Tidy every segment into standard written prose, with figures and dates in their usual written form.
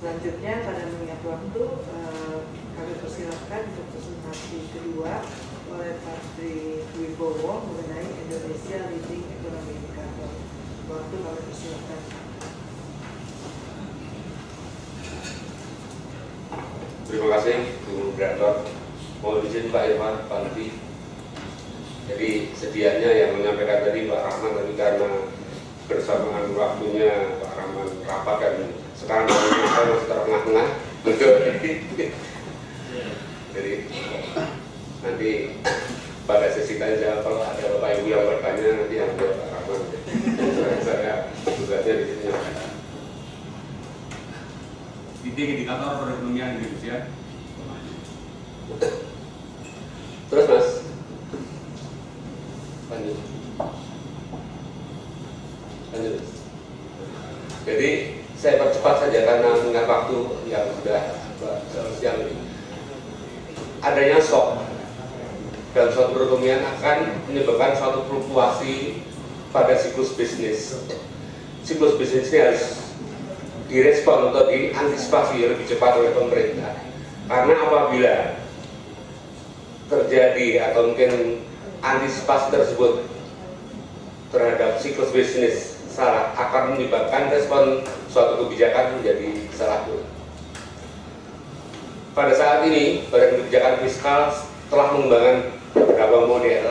Selanjutnya pada mengingat waktu, kami persilakan untuk presentasi kedua oleh Pak Tri Wibowo mengenai Indonesia Leading Economy Indicator. Waktu kami persilakan. Terima kasih Bu Moderator. Mohon izin Pak Irfan, Pak Lutfi. Jadi sedianya yang menyampaikan tadi Pak Rahman, tapi karena bersamaan waktunya Pak Rahman rapat dan sekarang saya masih terengah-engah. Jadi nanti pada sesi tanya jawab kalau ada Bapak Ibu yang bertanya nanti yang jawab Pak Rahman. Saya tugasnya di sini. Leading indikator perekonomian Indonesia. Terus Mas, lanjut. Jadi saya percepat saja karena mengingat waktu yang sudah siang ini. Adanya shock dalam suatu perekonomian akan menyebabkan suatu fluktuasi pada siklus bisnis. Siklus bisnis ini harus direspon atau diantisipasi lebih cepat oleh pemerintah. Karena apabila terjadi atau mungkin antisipasi tersebut terhadap siklus bisnis salah, akan menyebabkan respon suatu kebijakan menjadi salah. Pada saat ini, Badan Kebijakan Fiskal telah mengembangkan beberapa model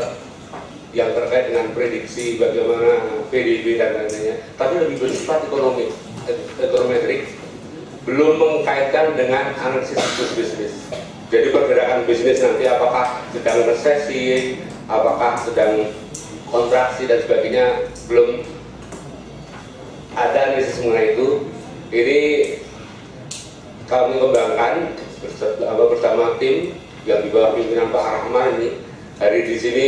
yang terkait dengan prediksi bagaimana PDB dan lain-lainnya, tapi lebih bersifat ekonometrik, belum mengkaitkan dengan analisis siklus bisnis. Jadi pergerakan bisnis nanti apakah sedang resesi, apakah sedang kontraksi dan sebagainya, belum ada analisis mengenai itu. Ini kami kembangkan bersama tim yang di bawah pimpinan Pak Rahman ini. Hari di sini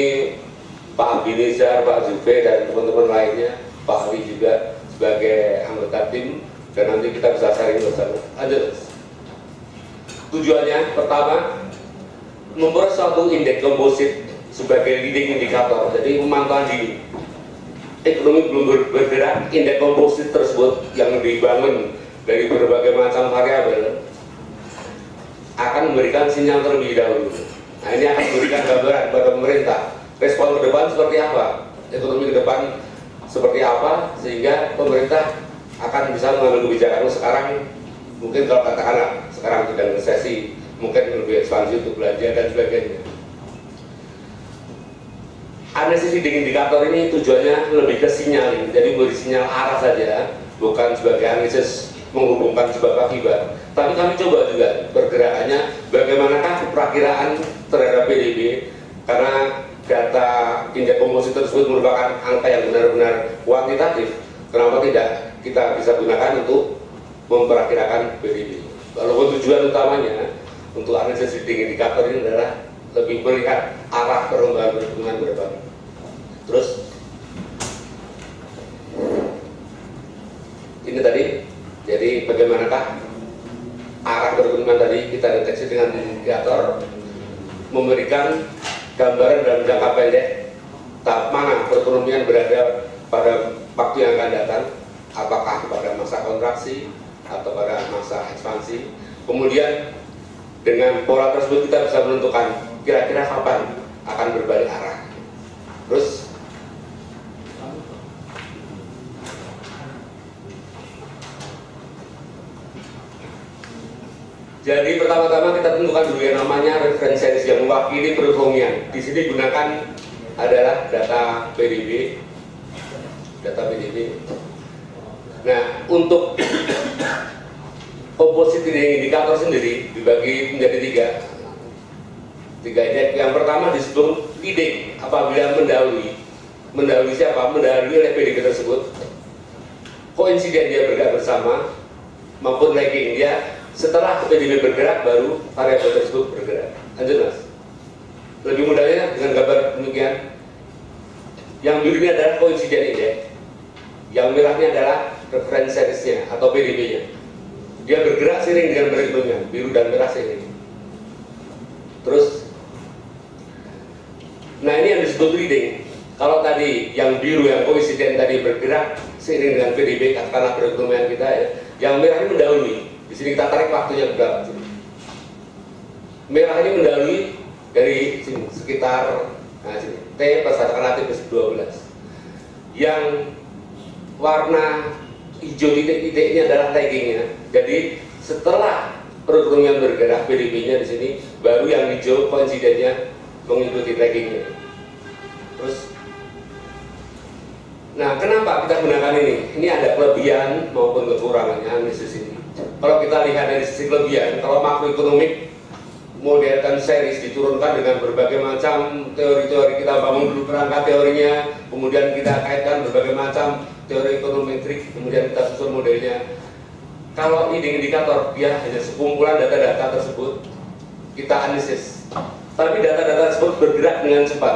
Pak Abdi Nizar, Pak Zufe dan teman-teman lainnya, Pak Ali juga sebagai anggota tim, dan nanti kita bisa sharing bersama. Lanjut. Tujuannya pertama, membuat suatu indeks komposit sebagai leading indikator. Jadi pemantauan di ekonomi belum bergerak, indeks komposit tersebut yang dibangun dari berbagai macam variabel akan memberikan sinyal terlebih dahulu. Nah, ini akan memberikan gambaran kepada pemerintah respon ke depan seperti apa, ekonomi ke depan seperti apa, sehingga pemerintah akan bisa mengambil kebijakan. Sekarang mungkin kalau katakanlah sekarang sedang resesi, mungkin lebih ekspansi untuk belanja dan sebagainya. Analisis leading indikator ini tujuannya lebih ke sinyal, jadi memberi sinyal arah saja, bukan sebagai analisis menghubungkan sebab akibat. Tapi kami coba juga pergerakannya, bagaimanakah perakiraan terhadap PDB, karena data indeks komposit tersebut merupakan angka yang benar-benar kuantitatif. Kenapa tidak kita bisa gunakan untuk memperakirakan PDB? Walaupun tujuan utamanya untuk analisis leading indikator ini adalah lebih melihat arah perkembangan perekonomian ke depan. Terus ini tadi, jadi bagaimanakah arah perekonomian tadi kita deteksi dengan indikator, memberikan gambaran dalam jangka pendek tahap mana perekonomian berada pada waktu yang akan datang, apakah pada masa kontraksi atau pada masa ekspansi. Kemudian dengan pola tersebut kita bisa menentukan kira-kira kapan akan berbalik arah. Terus jadi pertama-tama kita tentukan dulu yang namanya referensi yang mewakili perekonomian. Di sini gunakan adalah data PDB, Nah, untuk komposit indikator sendiri dibagi menjadi tiga indeks. Yang pertama disebut leading apabila mendahului siapa? Mendahului oleh PDB tersebut. Koinsiden dia bergerak bersama, maupun lagging dia setelah PDB bergerak baru variabel tersebut bergerak. Lanjut Mas. Lebih mudahnya dengan gambar demikian. Yang biru ini adalah koinsiden indeks, yang merahnya adalah reference series-nya atau PDB-nya. Dia bergerak seiring dengan perekonomian, biru dan merah seiring. Terus, nah ini yang disebut leading. Kalau tadi yang biru, yang koinsiden tadi bergerak seiring dengan PDB karena perekonomian kita ya, yang merah ini mendahului. Di sini kita tarik waktunya ke belakang sini. Merah ini mendahului dari sini sekitar sini, T plus katakanlah T plus 12. Yang warna hijau titik-titik ini adalah laggingnya. Jadi setelah perekonomian bergerak PDB-nya di sini, baru yang hijau koinsidennya mengikuti laggingnya. Terus, nah kenapa kita gunakan ini? Ini ada kelebihan maupun kekurangannya analisis ini. Kalau kita lihat dari sisi kelebihan, kalau makroekonomik model dan series diturunkan dengan berbagai macam teori-teori, kita bangun dulu perangkat teorinya, kemudian kita kaitkan berbagai macam teori ekonometrik, kemudian kita susun modelnya. Kalau leading indikator, dia hanya sekumpulan data-data tersebut kita analisis. Tapi data-data tersebut bergerak dengan cepat,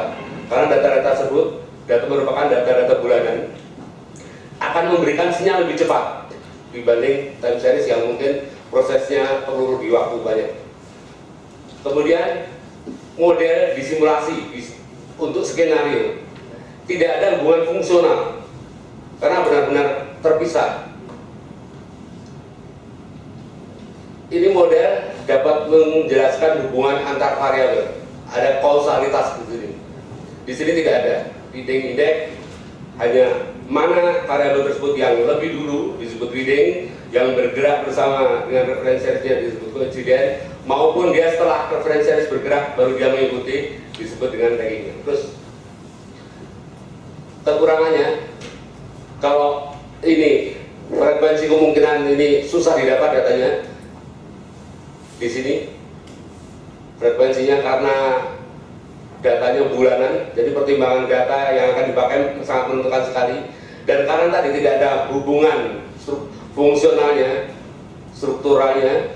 karena data-data tersebut merupakan data-data bulanan, akan memberikan sinyal lebih cepat dibanding time series yang mungkin prosesnya perlu lebih waktu banyak. Kemudian model disimulasi untuk skenario tidak ada hubungan fungsional karena benar-benar terpisah. Ini model dapat menjelaskan hubungan antar variabel, ada kausalitas di sini. Di sini tidak ada leading index, hanya mana variabel tersebut yang lebih dulu disebut leading, yang bergerak bersama dengan referensi disebut koinsiden, maupun dia setelah referensi bergerak baru dia mengikuti disebut dengan lagging. Terus kekurangannya, kalau ini frekuensi kemungkinan ini susah didapat datanya di sini, frekuensinya karena datanya bulanan, jadi pertimbangan data yang akan dipakai sangat menentukan sekali. Dan karena tadi tidak ada hubungan fungsionalnya, strukturalnya,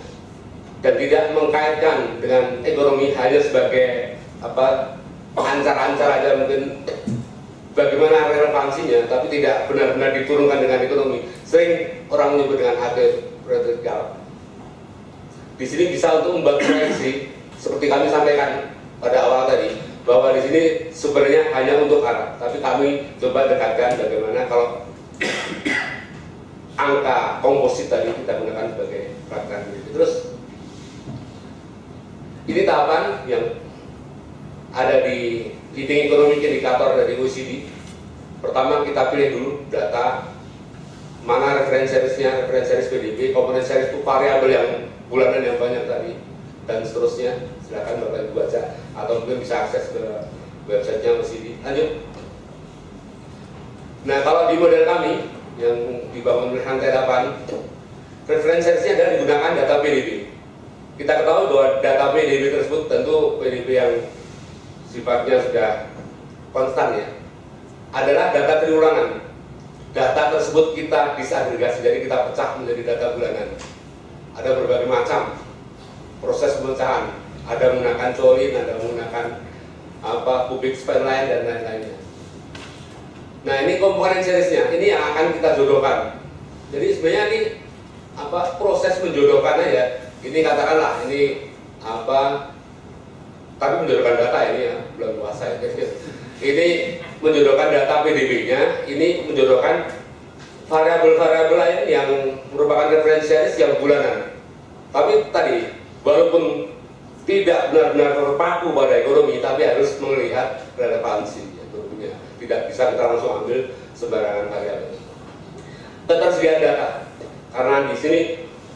dan tidak mengkaitkan dengan ekonomi, hanya sebagai ancar-ancar aja mungkin bagaimana relevansinya, tapi tidak benar-benar diturunkan dengan ekonomi. Sering orang menyebut dengan ateoretikal. Di sini bisa untuk membuat proyeksi seperti kami sampaikan pada awal tadi, bahwa di sini sebenarnya hanya untuk arah, tapi kami coba dekatkan bagaimana kalau angka komposit tadi kita gunakan sebagai perhatian. Terus ini tahapan yang ada di leading economic indicator dari OECD. Pertama kita pilih dulu data mana referensi seriesnya, referensi series PDB, komponen series itu variabel yang bulanan yang banyak tadi, dan seterusnya. Silakan Bapak Ibu baca atau mungkin bisa akses ke websitenya OECD. Lanjut. Nah, kalau di model kami yang dibangun oleh Lantai 8, referensi seriesnya adalah digunakan data PDB. Kita ketahui bahwa data PDB tersebut tentu PDB yang sifatnya sudah konstan ya, adalah data triwulan. Data tersebut kita disagregasi, jadi kita pecah menjadi data bulanan. Ada berbagai macam proses pemecahan, ada menggunakan colin, ada menggunakan cubic span line dan lain-lainnya. Nah, ini komponen seriesnya, ini yang akan kita jodohkan. Jadi sebenarnya ini proses menjodohkannya ya. Ini katakanlah ini tapi menjodohkan data ini ya, bulan puasa ya. Ini menjodohkan data PDB-nya, ini menjodohkan variabel-variabel lain yang merupakan referensi series yang bulanan. Tapi tadi, walaupun tidak benar-benar terpaku pada ekonomi, tapi harus melihat relevansi ekonominya. Tidak bisa kita langsung ambil sembarangan variabel. Ketersediaan data, karena di sini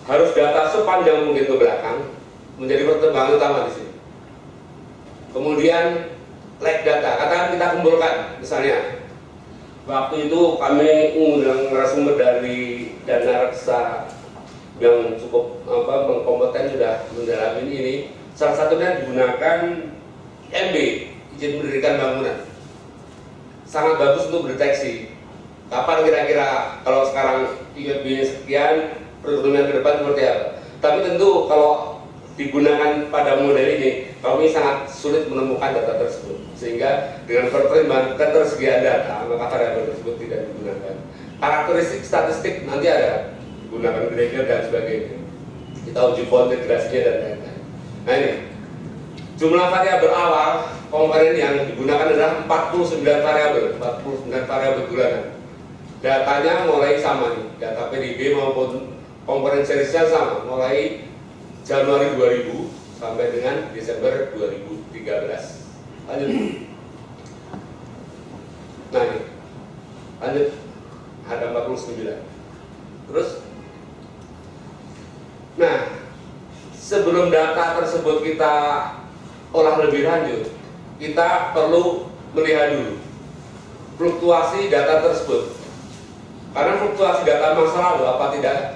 harus data sepanjang mungkin ke belakang, menjadi pertimbangan utama di sini. Kemudian lag data, katakan kita kumpulkan, misalnya waktu itu kami mengundang narasumber dari Dana Reksa yang cukup kompeten sudah mendalami ini. Salah satunya digunakan IMB, izin mendirikan bangunan. Sangat bagus untuk mendeteksi kapan kira-kira kalau sekarang IMB sekian, perekonomian ke depan seperti apa. Tapi tentu kalau digunakan pada model ini, kami sangat sulit menemukan data tersebut. Sehingga dengan pertimbangan ketersediaan data, maka variabel tersebut tidak digunakan. Karakteristik statistik nanti ada, digunakan Gregor dan sebagainya. Kita uji integrasinya dan lain-lain. Nah ini, jumlah variabel awal komponen yang digunakan adalah 49 variabel bulanan. Datanya mulai sama nih, data PDB maupun komponen seriesnya sama, mulai Januari 2000 sampai dengan Desember 2013. Lanjut. Nah ini, lanjut, ada 49. Terus, nah sebelum data tersebut kita olah lebih lanjut, kita perlu melihat dulu fluktuasi data tersebut. Karena fluktuasi data masa lalu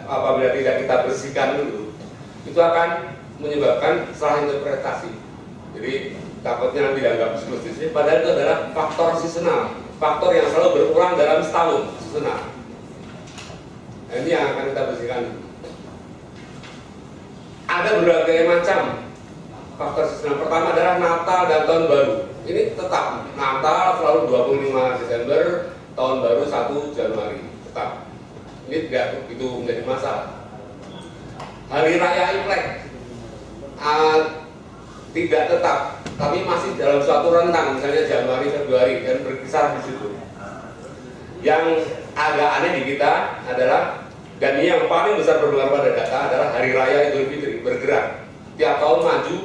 apabila tidak kita bersihkan dulu, itu akan menyebabkan salah interpretasi. Jadi takutnya nanti dianggap siklus, padahal itu adalah faktor seasonal, faktor yang selalu berulang dalam setahun, seasonal. Nah, ini yang akan kita bersihkan. Ada berbagai macam faktor seasonal. Pertama adalah Natal dan Tahun Baru. Ini tetap, Natal selalu 25 Desember, Tahun Baru 1 Januari, tetap. Ini tidak begitu menjadi masalah. Hari Raya Imlek tidak tetap, tapi masih dalam suatu rentang, misalnya Januari, Februari, dan berkisar di situ. Yang agak aneh di kita adalah, dan ini yang paling besar berpengaruh pada data adalah Hari Raya Idul Fitri, bergerak. Tiap tahun maju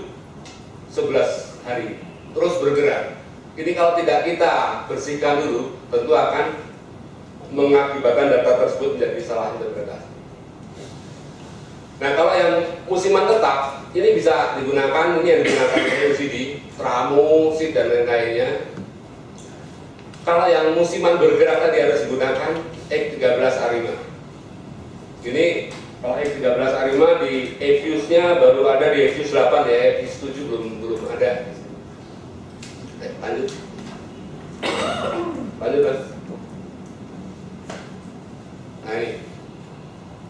11 hari, terus bergerak. Ini kalau tidak kita bersihkan dulu, tentu akan mengakibatkan data tersebut menjadi salah interpretasi. Nah, kalau yang musiman tetap, ini bisa digunakan, ini yang digunakan OECD, Tramo, SID, dan lain-lainnya. Kalau yang musiman bergerak tadi harus digunakan X13 Arima. Ini kalau X13 Arima di EFUS-nya baru ada di EFUS 8 ya, EFUS 7 belum ada. Lanjut. Lanjut, Mas. Nah ini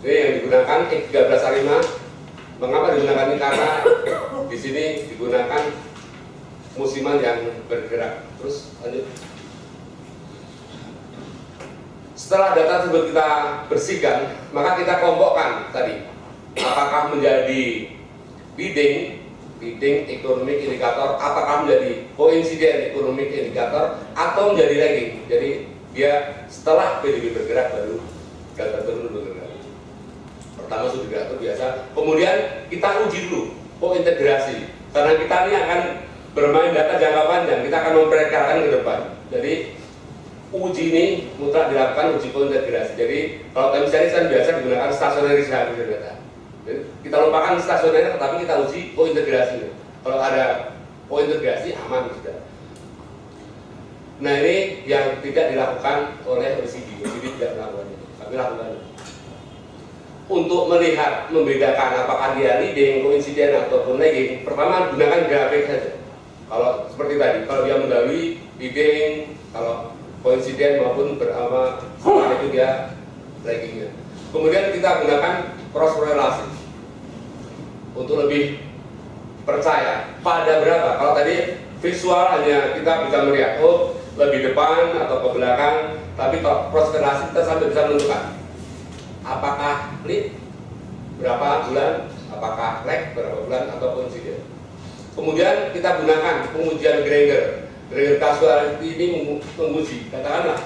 yang digunakan X13 Arima. Mengapa digunakan ini? Karena di sini digunakan musiman yang bergerak. Terus lanjut. Setelah data tersebut kita bersihkan, maka kita kelompokkan tadi. Apakah menjadi leading economic indicator, apakah menjadi coincident economic indicator, atau menjadi lagging. Jadi dia setelah PDB bergerak baru data turun bergerak. Pertama sudah bergerak itu biasa. Kemudian kita uji dulu kointegrasi, karena kita ini akan bermain data jangka panjang, kita akan memperkirakan ke depan. Jadi uji ini mutlak dilakukan uji kointegrasi. Jadi kalau time series kan biasa digunakan stasionerisasi data. Jadi, kita lupakan stasioner, tapi kita uji kointegrasi. Kalau ada kointegrasi aman sudah. Nah ini yang tidak dilakukan oleh OECD. OECD tidak melakukan itu. Kami lakukan. Untuk melihat, membedakan apakah dia leading, coincident ataupun lagging, pertama gunakan grafik saja. Kalau seperti tadi, kalau dia mendahului leading, kalau coincident maupun bersama itu dia laggingnya. Kemudian kita gunakan cross korelasi untuk lebih percaya pada berapa. Kalau tadi visual hanya kita bisa melihat oh lebih depan atau ke belakang, tapi kalau cross korelasi kita sampai bisa menentukan apakah lead berapa bulan, apakah lag berapa bulan atau coincident. Kemudian kita gunakan pengujian Granger. Granger causality ini menguji, katakanlah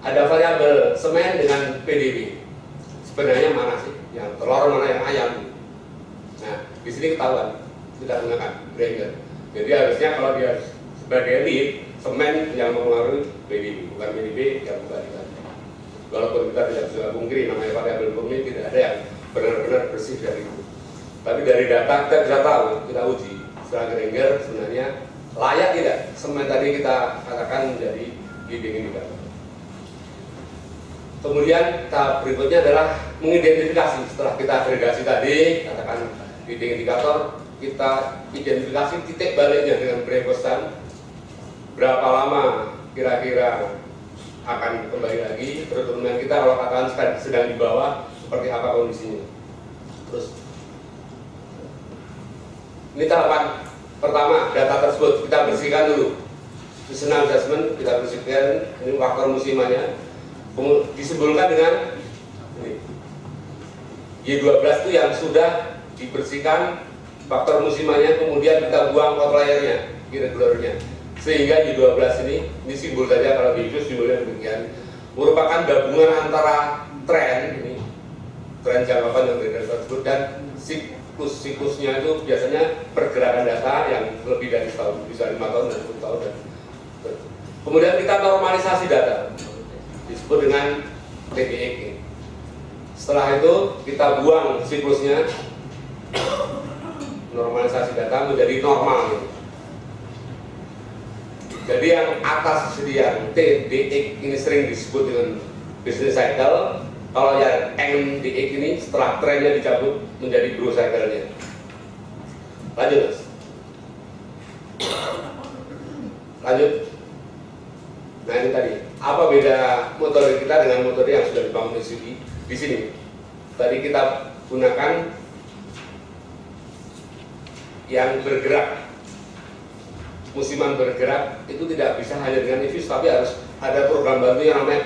ada variabel semen dengan PDB. Sebenarnya mana sih yang telur, mana yang ayam? Nah, di sini ketahuan kita gunakan Granger. Jadi harusnya kalau dia sebagai lead, semen yang mempengaruhi PDB, bukan PDB yang kembalikan. Walaupun kita tidak bisa pungkiri namanya variabel pemilih tidak ada yang benar-benar bersih dari itu. Tapi dari data kita bisa tahu, kita uji setelah Granger sebenarnya layak tidak semen tadi kita katakan menjadi leading indicator. Kemudian tahap berikutnya adalah mengidentifikasi. Setelah kita agregasi tadi, katakan leading indikator, kita identifikasi titik baliknya dengan breakfastan. Berapa lama kira-kira akan kembali lagi perekonomian kita, kalau katakan sedang di bawah, seperti apa kondisinya. Terus ini tahapan pertama, data tersebut kita bersihkan dulu. Seasonal adjustment kita bersihkan, ini faktor musimannya. Disimpulkan dengan ini. Y12 itu yang sudah dibersihkan faktor musimannya, kemudian kita buang outliernya, irregularnya. Sehingga Y12 ini simbol saja, kalau di itu simbolnya demikian, merupakan gabungan antara tren ini tren jangka panjang dari data tersebut, dan siklusnya itu biasanya pergerakan data yang lebih dari setahun, bisa 5 tahun dan 10 tahun. Kemudian kita normalisasi data, disebut dengan TDX. Setelah itu kita buang siklusnya, normalisasi data menjadi normal. Jadi yang atas yang TDX ini sering disebut dengan business cycle. Kalau yang NDX ini setelah trennya dicabut menjadi growth cycle-nya. Lanjut, Mas. Lanjut. Nah ini tadi, apa beda motor kita dengan motor yang sudah dibangun SUV? Di sini, tadi kita gunakan yang bergerak, musiman bergerak itu tidak bisa hanya dengan EVs, tapi harus ada program bantu yang namanya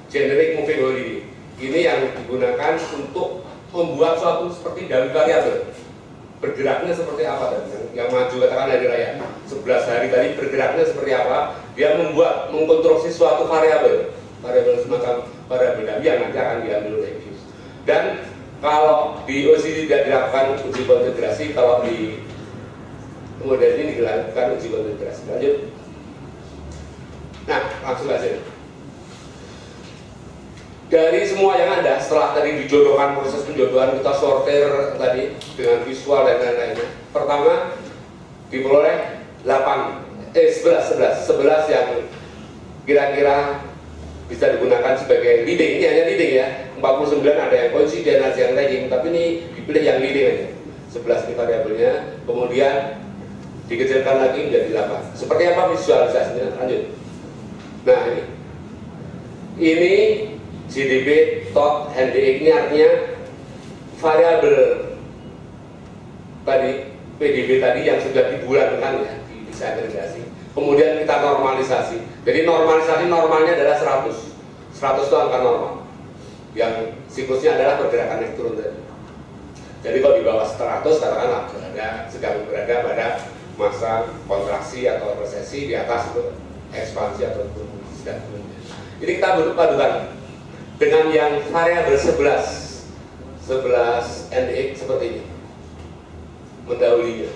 Generic Moving Holiday. Ini yang digunakan untuk membuat suatu seperti dari variabel. Bergeraknya seperti apa tadi? Yang maju katakan dari raya 11 hari tadi bergeraknya seperti apa? Dia mengkonstruksi suatu variabel semacam variabel dami yang nanti akan diambil oleh EVs. Dan kalau di OC tidak dilakukan uji konfigurasi, kalau di model ini dilakukan uji konfigurasi. Lanjut. Nah, langsung saja. Dari semua yang ada, setelah tadi dijodohkan proses penjodohan, kita sortir tadi dengan visual dan lain-lainnya. Pertama, diperoleh 11 yang kira-kira bisa digunakan sebagai leading. Ini hanya leading ya, 49 ada yang konsisten, ada yang lagging, tapi ini dipilih yang leading aja. 11 ini variabelnya, kemudian dikecilkan lagi menjadi 8. Seperti apa visualisasinya? Lanjut. Nah ini GDP, TOT, NDX ini artinya variabel tadi PDB tadi yang sudah dibulankan ya, bisa agregasi. Kemudian kita normalisasi. Jadi normalisasi normalnya adalah 100. 100 itu angka normal. Yang siklusnya adalah pergerakan naik turun tadi. Jadi kalau di bawah 100 katakanlah sedang berada pada masa kontraksi atau resesi, di atas itu ekspansi atau sedang turun. Jadi kita padukan dengan yang variabel 11 NDX seperti ini, mendahulunya.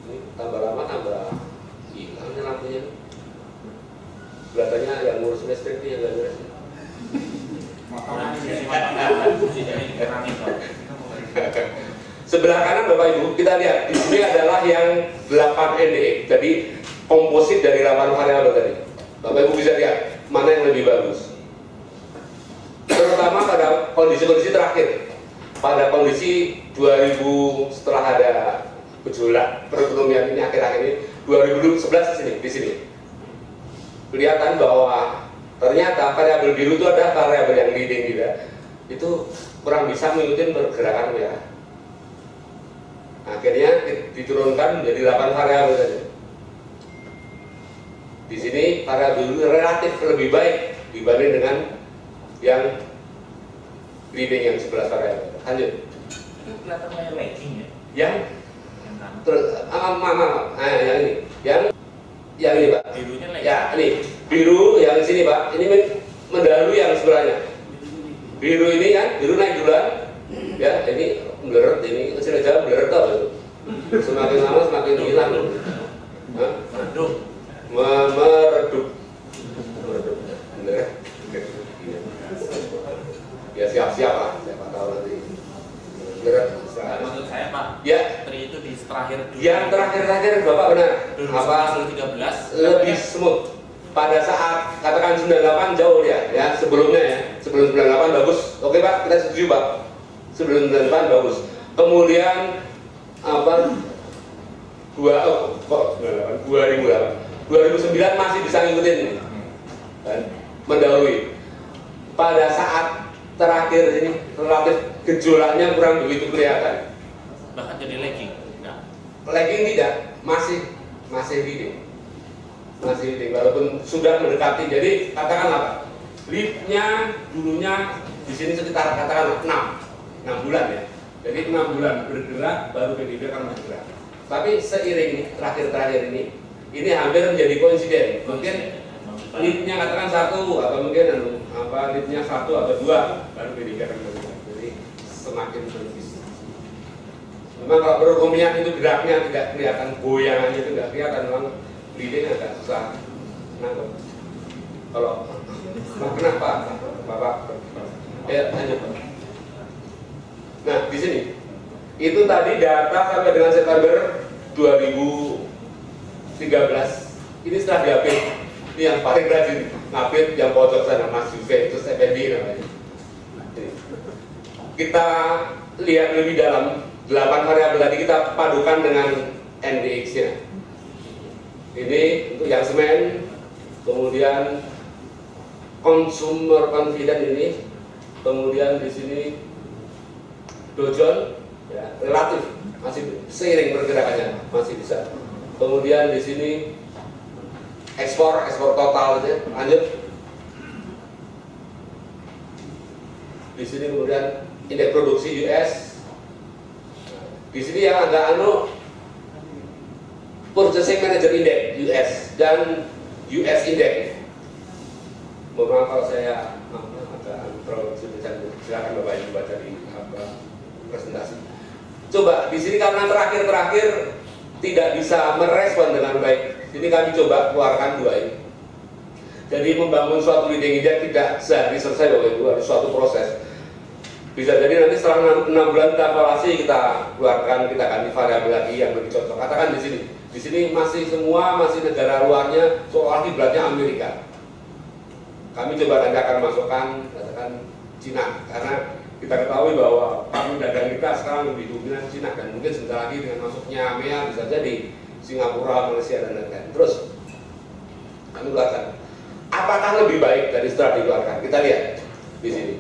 Ini tambah lama tambah hilangnya lampunya. Kelihatannya yang ngurus listrik ini yang nggak beres. Sebelah kanan Bapak Ibu kita lihat di sini adalah yang 8 NDX. Jadi komposit dari 8 variabel tadi. Bapak Ibu bisa lihat mana yang lebih bagus. Terutama pada kondisi-kondisi terakhir. Pada kondisi 2000 setelah ada gejolak perekonomian ini akhir-akhir ini 2011 di sini. Kelihatan bahwa ternyata variabel biru itu ada variabel yang leading juga. Itu kurang bisa mengikuti pergerakan merah. Akhirnya diturunkan menjadi 8 variabel saja. Di sini variabel itu relatif lebih baik dibanding dengan yang leading yang 11 variabel. Lanjut. Itu kelihatan kayak lagging ya? Yang yang ini, yang ini Pak. Birunya lagging. Ya ini biru yang sini Pak. Ini mendahului yang sebelahnya. Biru ini kan, biru naik duluan. Ya ini meleret, ini kecil aja meleret tau. Semakin lama semakin hilang. Meredup. Meredup. Bener. Ya siap-siap lah, siapa tahu nanti. Maksud saya Pak, ya. Tri itu di terakhir dulu. Yang terakhir Bapak benar. Apa? 2013 lebih smooth. Pada saat katakan 98 jauh ya sebelumnya ya. Sebelum 98 bagus. Oke Pak, kita setuju Pak. Sebelum 98 bagus. Kemudian apa? 2008 2009 masih bisa ngikutin ini. Kan? Mendahului. Pada saat terakhir ini relatif gejolaknya kurang begitu kelihatan. bahkan jadi lagging. Enggak. Lagging tidak, masih leading. Masih leading walaupun sudah mendekati. Jadi katakan apa? Lead-nya dulunya di sini sekitar katakan 6 bulan ya. Jadi 6 bulan bergerak baru PDB akan bergerak. Tapi seiring terakhir ini hampir menjadi konsiden. Mungkin leadnya katakan 1 atau mungkin leadnya 1 atau 2 baru PDB akan bergerak. Jadi semakin menipis. Memang kalau perekonomian itu geraknya tidak kelihatan, goyangannya itu tidak kelihatan, memang leading agak susah. Kenapa? Kalau kenapa Bapak? Ya lanjut. Nah di sini itu tadi data sampai dengan September 2013. Ini setelah diupdate. Ini yang paling rajin ngupdate yang pojok sana, Mas Juve, terus FND namanya. Kita lihat lebih dalam 8 variabel tadi, kita padukan dengan NDX-nya. Ini untuk yang semen, kemudian consumer confidence ini, kemudian di sini Dow Jones, ya, relatif masih seiring pergerakannya, masih bisa. Kemudian di sini ekspor total aja, lanjut. Di sini kemudian indeks produksi US. Di sini yang agak Purchasing Manager Index US dan US Index. Mohon maaf kalau saya agak terlalu silakan Bapak Ibu baca di presentasi. Coba di sini karena terakhir tidak bisa merespon dengan baik. Ini kami coba keluarkan 2 ini. Jadi membangun suatu leading index tidak sehari selesai Bapak Ibu, harus suatu proses. Bisa jadi nanti setelah 6 bulan kita evaluasi, kita keluarkan, kita ganti variabel lagi yang lebih cocok. Katakan di sini masih semua negara luarnya soal kiblatnya Amerika. Kami coba nanti akan masukkan katakan Cina, karena kita ketahui bahwa paru dagang kita sekarang lebih dominan Cina, dan mungkin sebentar lagi dengan masuknya AMEA bisa jadi Singapura, Malaysia dan lain-lain. Terus kami keluarkan. Apakah lebih baik dari setelah dikeluarkan? Kita lihat di sini.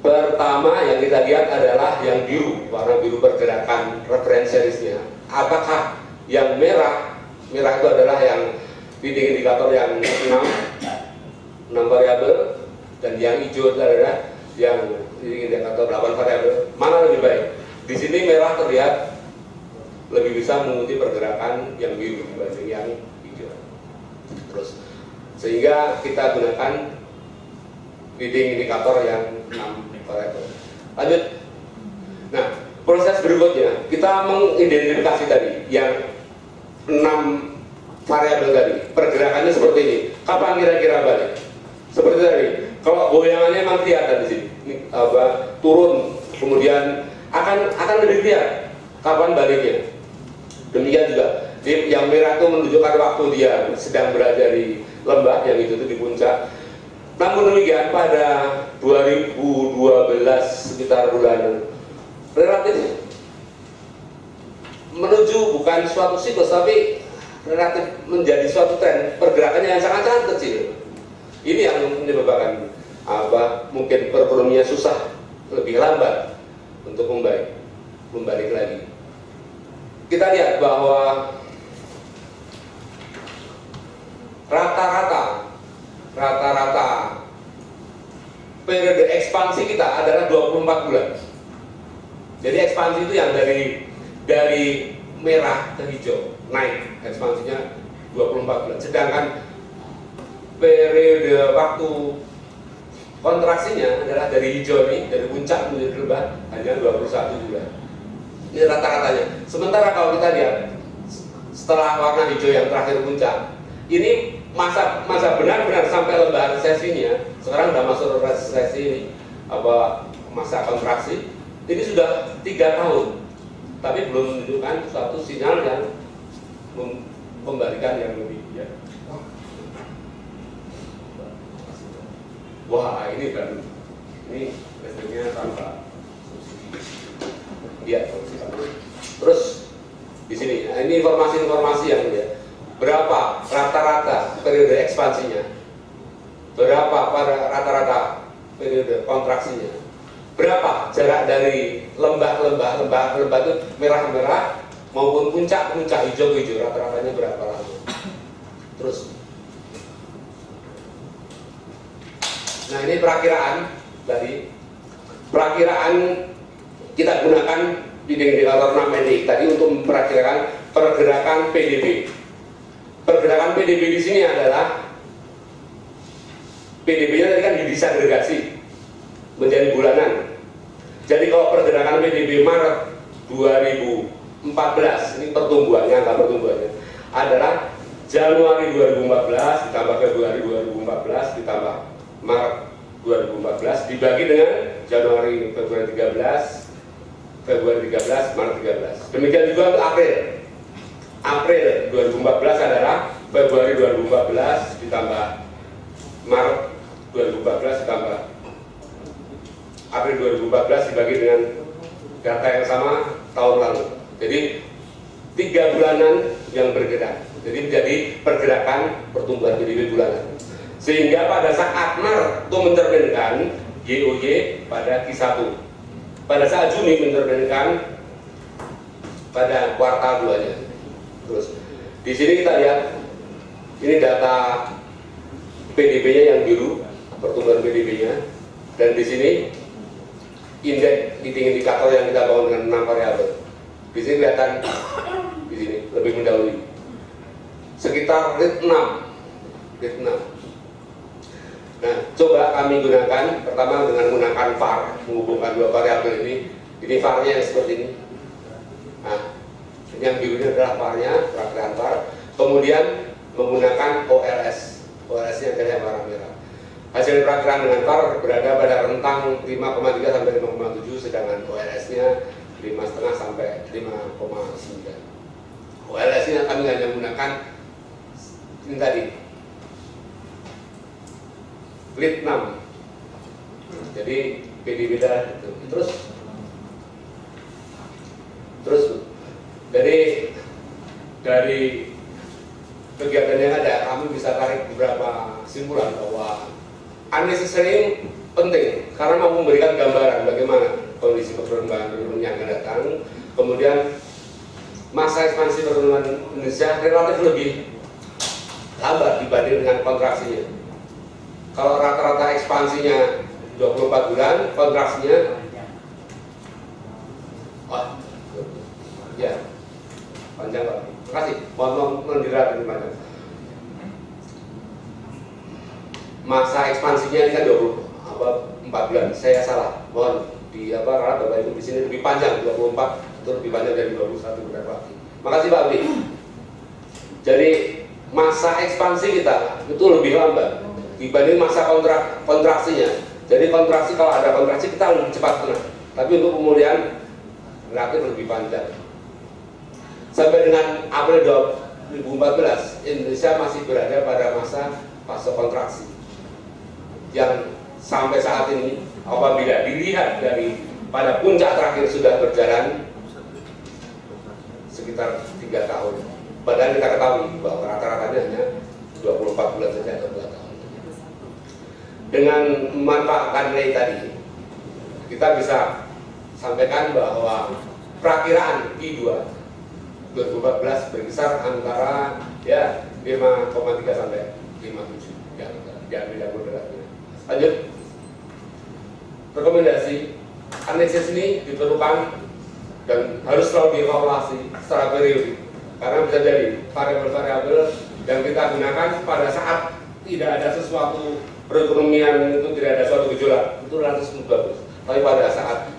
Pertama yang kita lihat adalah yang biru, warna biru pergerakan reference series-nya. Apakah yang merah itu adalah yang leading indikator yang 6 variabel, dan yang hijau adalah yang leading indikator 8 variabel. Mana lebih baik? Di sini merah terlihat lebih bisa mengikuti pergerakan yang biru dibanding yang hijau. Terus sehingga kita gunakan leading indikator yang 6 variabel. Lanjut. Nah, proses berikutnya kita mengidentifikasi tadi yang 6 variabel tadi. Pergerakannya seperti ini. Kapan kira-kira balik? Seperti tadi. Kalau goyangannya memang kelihatan di sini. Ini turun, kemudian akan lebih kelihatan kapan baliknya. Demikian juga yang merah itu menunjukkan waktu dia sedang berada di lembah, yang itu di puncak. Namun demikian pada 2012 sekitar bulan relatif menuju bukan suatu siklus, tapi relatif menjadi suatu tren pergerakannya yang sangat-sangat kecil. Ini yang menyebabkan mungkin perekonomian susah, lebih lambat untuk membalik lagi. Kita lihat bahwa rata-rata periode ekspansi kita adalah 24 bulan. Jadi ekspansi itu yang dari merah ke hijau naik, ekspansinya 24 bulan. Sedangkan periode waktu kontraksinya adalah dari hijau nih, dari puncak menuju lembah hanya 21 bulan. Ini rata-ratanya. Sementara kalau kita lihat setelah warna hijau yang terakhir puncak, ini masa benar-benar sampai lembah resesinya, sekarang sudah masuk resesi ini, masa kontraksi, ini sudah 3 tahun, tapi belum menunjukkan suatu sinyal yang membalikan yang lebih ya. Wah, ini baru, ini listriknya tanpa subsidi. Ya, terus di sini, ini informasi-informasi yang ya. Berapa rata-rata periode ekspansinya, berapa pada rata-rata periode kontraksinya, berapa jarak dari lembah itu merah-merah maupun puncak hijau-hijau, rata-ratanya berapa lama. Terus nah ini perakiraan kita gunakan di indikator 6 NDX tadi untuk memperakirakan pergerakan PDB. pergerakan PDB di sini adalah PDB-nya tadi kan disagregasi menjadi bulanan. Jadi kalau pergerakan PDB Maret 2014 ini pertumbuhannya, angka pertumbuhannya adalah Januari 2014 ditambah Februari 2014 ditambah Maret 2014 dibagi dengan Januari Februari 13, Februari 13, Maret 13. Demikian juga untuk April. April 2014 adalah Februari 2014 ditambah Maret 2014 ditambah April 2014 dibagi dengan data yang sama tahun lalu. Jadi 3 bulanan yang bergerak. Jadi menjadi pergerakan pertumbuhan PDB bulanan. Sehingga pada saat Maret itu mencerminkan YoY pada Q1. Pada saat Juni mencerminkan pada kuartal 2-nya. Terus di sini kita lihat ini data PDB-nya yang biru, pertumbuhan PDB-nya, dan di sini indeks leading indikator yang kita bangun dengan 6 variabel. Di sini kelihatan di sini lebih mendahului sekitar rate 6. Nah, coba kami gunakan pertama dengan menggunakan VAR, menghubungkan 2 variabel ini. Ini VAR-nya yang seperti ini. Nah, ini yang biru ini adalah VAR-nya, perakiraan VAR. Kemudian menggunakan OLS. OLS-nya adalah yang warna merah. Hasil perakiraan dengan VAR berada pada rentang 5,3 sampai 5,7, sedangkan OLS-nya 5,5 sampai 5,9. OLS-nya kami hanya menggunakan ini tadi, lead 6. Jadi PDB dah itu. Terus dari kegiatan yang ada, kami bisa tarik beberapa kesimpulan bahwa unnecessary penting karena mampu memberikan gambaran bagaimana kondisi perkembangan ekonomi yang akan datang. Kemudian masa ekspansi perekonomian Indonesia relatif lebih lambat dibanding dengan kontraksinya. Kalau rata-rata ekspansinya 24 bulan, kontraksinya ya panjang Pak. Terima kasih. Mohon diralat panjang. Masa ekspansinya ini kan 4 bulan. Saya salah. Mohon ralat Bapak Ibu di sini lebih panjang 24, itu lebih panjang dari 21 bulan waktu. Makasih Pak Abdi. Jadi masa ekspansi kita itu lebih lambat dibanding masa kontraksinya. Jadi kontraksi, kalau ada kontraksi kita lebih cepat kena. Tapi untuk pemulihan relatif lebih panjang. Sampai dengan April 2014, Indonesia masih berada pada masa fase kontraksi. Yang sampai saat ini apabila dilihat dari pada puncak terakhir sudah berjalan sekitar 3 tahun. Padahal kita ketahui bahwa rata-ratanya hanya 24 bulan saja atau 2 tahun. Dengan memanfaatkan nilai tadi, kita bisa sampaikan bahwa perakiraan Q2 2014 berkisar antara 5,3 sampai 5,7 yang moderatnya. Lanjut. Rekomendasi analisis ini diperlukan dan harus selalu dievaluasi secara periodik. Karena bisa jadi variabel-variabel yang kita gunakan pada saat tidak ada sesuatu perekonomian itu, tidak ada suatu gejolak, itu lantas bagus. Tapi pada saat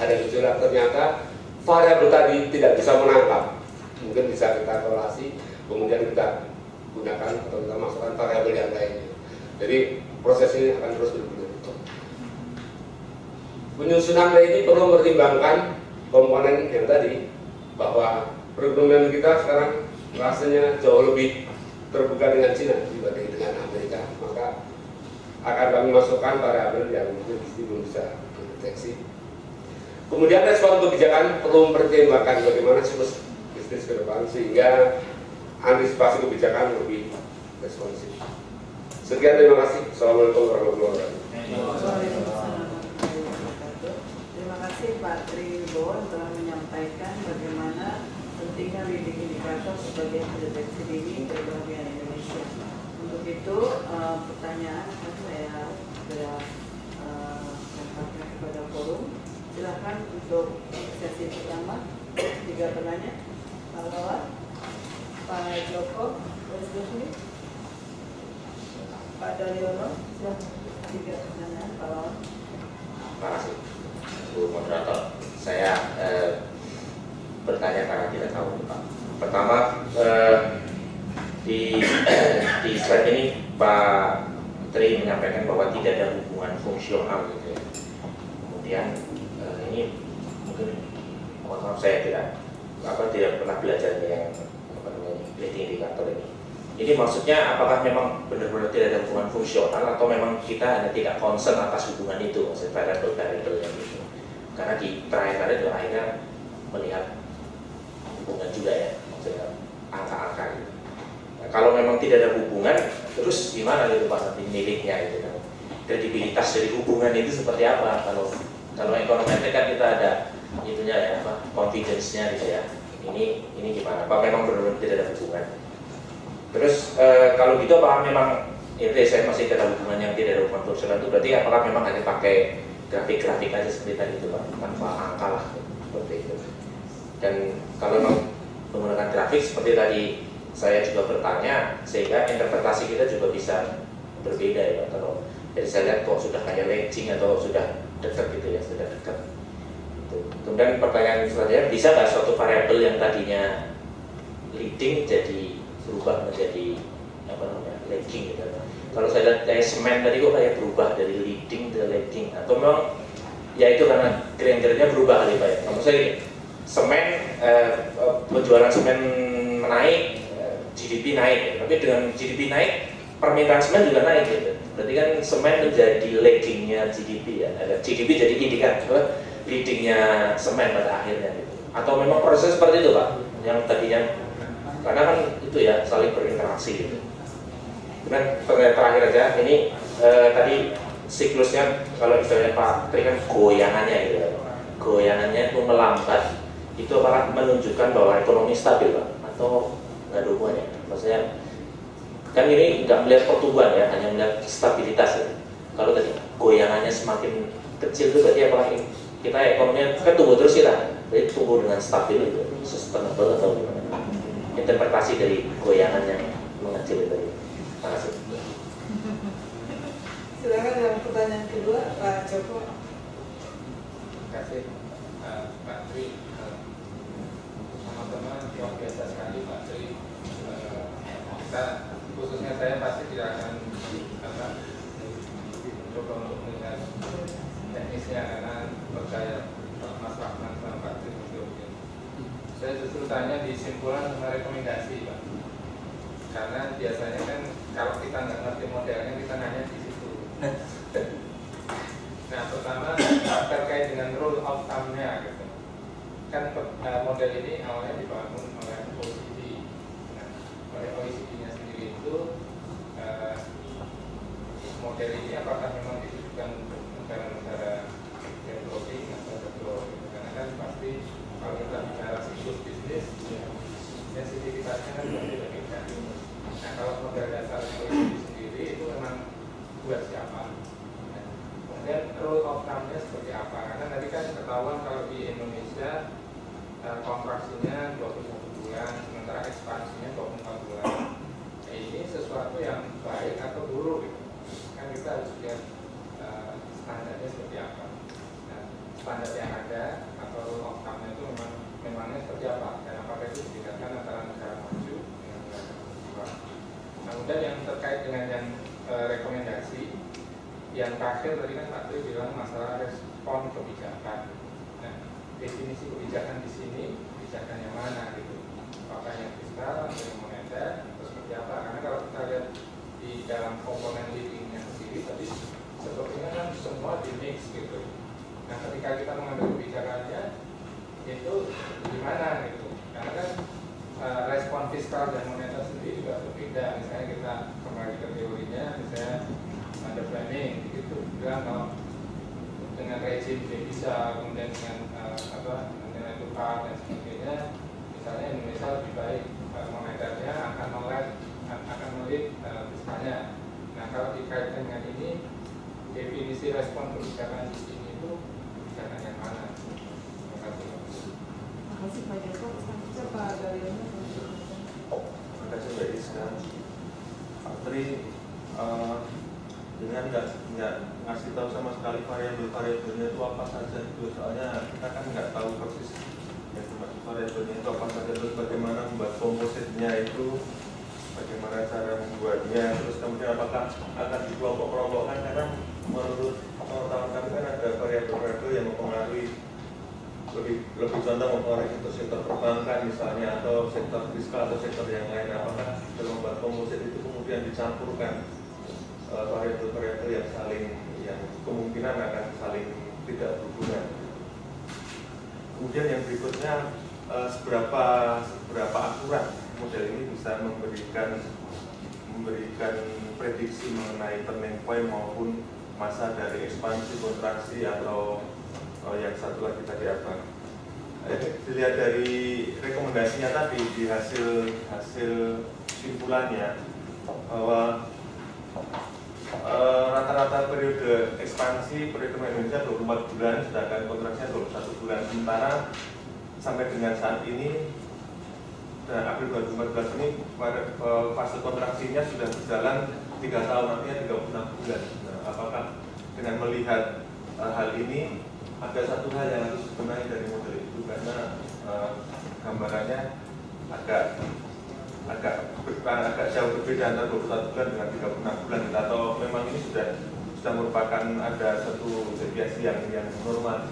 ada gejolak ternyata variabel tadi tidak bisa menangkap, mungkin bisa kita evaluasi, kemudian kita gunakan atau kita masukkan variabel yang lainnya. Jadi proses ini akan terus bergulir. Penyusunan ini perlu mempertimbangkan komponen yang tadi, bahwa perekonomian kita sekarang rasanya jauh lebih terbuka dengan Cina dibanding dengan Amerika, maka akan kami masukkan variabel yang mungkin belum bisa dideteksi. Kemudian respon kebijakan perlu mempertimbangkan bagaimana siklus bisnis ke depan sehingga antisipasi kebijakan lebih responsif. Sekian, terima kasih. Assalamualaikum warahmatullahi wabarakatuh. Terima kasih Pak Tri Wibowo telah menyampaikan bagaimana pentingnya leading indikator sebagai pendeteksi dini perekonomian Indonesia. Untuk itu pertanyaan akan saya sampaikan kepada forum. Silakan untuk sesi pertama 3 penanya. Pak Lawat, Pak Joko, diskusi. Pak Daryono, silahkan. 3 pertanyaan, Pak Lawan. Terima kasih, Bu Moderator. Saya bertanya karena tidak tahu, Pak. Pertama, di slide ini Pak Menteri menyampaikan bahwa tidak ada hubungan fungsional gitu ya. Kemudian ini mungkin mohon maaf saya tidak pernah belajar yang leading indikator ini. Ini maksudnya apakah memang benar-benar tidak ada hubungan fungsional atau memang kita hanya tidak concern atas hubungan itu, maksudnya variable-variabelnya gitu. Karena di terakhir juga akhirnya melihat hubungan juga ya, maksudnya angka-angka gitu. Nah, kalau memang tidak ada hubungan, terus gimana gitu Pak nanti miliknya gitu kan? Kredibilitas dari hubungan itu seperti apa? Kalau ekonometrik kan kita ada itunya ya, apa? Confidence-nya gitu ya. Ini gimana? Apa memang benar-benar tidak ada hubungan? Terus kalau gitu apakah memang itu saya masih ada hubungan yang tidak ada hubungan fungsional itu berarti apakah memang hanya pakai grafik-grafik aja seperti tadi itu Pak, tanpa angka lah seperti itu. Dan kalau memang menggunakan grafik seperti tadi saya juga bertanya sehingga interpretasi kita juga bisa berbeda ya Pak. Kalau jadi saya lihat kok sudah kayak lagging atau sudah dekat gitu ya, sudah dekat. Kemudian pertanyaan selanjutnya, bisa nggak suatu variabel yang tadinya leading jadi berubah menjadi lagging gitu. Kalau saya lihat kayak semen tadi kok kayak berubah dari leading ke lagging, atau memang ya itu karena grangernya berubah kali Pak ya. Maksud saya gini, semen penjualan semen menaik, GDP naik, tapi dengan GDP naik permintaan semen juga naik gitu. Berarti kan semen menjadi laggingnya GDP ya. GDP jadi indikator leadingnya semen pada akhirnya gitu. Atau memang proses seperti itu Pak, yang tadinya karena kan itu ya saling berinteraksi gitu. Kemudian pertanyaan terakhir aja, ini tadi siklusnya kalau istilahnya Pak Tri kan goyangannya gitu ya. Goyangannya itu melambat, itu apakah menunjukkan bahwa ekonomi stabil Pak? Atau nggak ada hubungannya? Maksudnya kan ini nggak melihat pertumbuhan ya, hanya melihat stabilitas ya. Kalau tadi goyangannya semakin kecil itu berarti apakah kita ekonominya kan tumbuh terus kita, jadi tumbuh dengan stabil itu, sustainable atau gimana? Interpretasi dari goyangan yang mengecil itu. Terima kasih. Silakan yang pertanyaan kedua, Pak Joko. Terima kasih Pak Tri. Teman-teman, luar biasa sekali Pak Tri. Kita khususnya saya pasti tidak akan mencoba untuk melihat teknisnya karena percaya Mas Rahman sama Pak Tri. Saya justru tanya di simpulan sama rekomendasi Pak, karena biasanya kan kalau kita nggak ngerti modelnya kita nanya di situ. Nah pertama terkait dengan rule of thumb-nya gitu. Kan model ini awalnya dibangun oleh OECD. Nah, oleh OECD-nya sendiri itu model ini apakah memang ditujukan untuk negara-negara developing atau developing? Karena kan pasti kalau kita bicara siklus bisnis, sensitivitasnya kan berbeda-beda. Nah, kalau model dasar ekonomi sendiri itu memang buat siapa? Nah, kemudian rule of thumb-nya seperti apa? Karena tadi kan ketahuan kalau di Indonesia kontraksinya 21 bulan, sementara ekspansinya 24 bulan. Nah, ini sesuatu yang baik atau buruk gitu. Kan kita harus lihat standarnya seperti apa. Nah, standar yang ada atau rule of thumb itu memangnya seperti apa dan apakah itu dibedakan antara negara maju dengan negara berkembang. Nah, kemudian yang terkait dengan yang rekomendasi yang terakhir tadi kan Pak Tri bilang masalah respon kebijakan. Nah, definisi kebijakan di sini kebijakan yang mana gitu? Apakah yang fiskal atau yang moneter atau seperti apa? Karena kalau kita lihat di dalam komponen leadingnya sendiri tadi sepertinya kan semua di mix gitu. Nah, ketika kita mengambil kebijakannya itu gimana gitu? Karena kan respon fiskal dan moneter sendiri juga berbeda. Misalnya kita kembali ke teorinya, misalnya ada planning gitu, bilang kalau dengan rezim devisa kemudian dengan nilai tukar dan sebagainya, misalnya Indonesia lebih baik moneternya akan melit fiskalnya. Nah, kalau dikaitkan dengan ini, definisi respon kebijakan di sini itu kebijakan yang mana? Terima kasih. Terima kasih Pak Joko. Selanjutnya Pak Daryono. Terima kasih Mbak Rizka. Menteri dengan nggak ngasih tahu sama sekali variabel-variabelnya itu apa saja itu, soalnya kita kan nggak tahu persis yang termasuk variabelnya itu apa saja, terus bagaimana membuat kompositnya itu, bagaimana cara membuatnya, terus kemudian apakah akan dikelompok-kelompokkan, karena menurut pengetahuan kami kan ada variabel-variabel yang mempengaruhi lebih contoh mempengaruhi sektor perbankan misalnya, atau sektor fiskal atau sektor yang lain. Apakah dalam membuat komposit itu kemudian dicampurkan variabel-variabel yang kemungkinan akan saling tidak berhubungan. Kemudian yang berikutnya, seberapa akurat model ini bisa memberikan prediksi mengenai turning point maupun masa dari ekspansi, kontraksi, atau yang satu lagi tadi apa? Dilihat dari rekomendasinya tadi di hasil simpulannya bahwa rata-rata periode ekspansi perekonomian Indonesia 24 bulan, sedangkan kontraksinya 21 bulan. Sementara sampai dengan saat ini dan April 2014 ini fase kontraksinya sudah berjalan 3 tahun, artinya 36 bulan. Nah, apakah dengan melihat hal ini ada satu hal yang harus dibenahi dari model itu, karena gambarannya agak jauh berbeda antara 21 bulan dengan 36 bulan, atau memang ini sudah merupakan ada satu deviasi yang normal.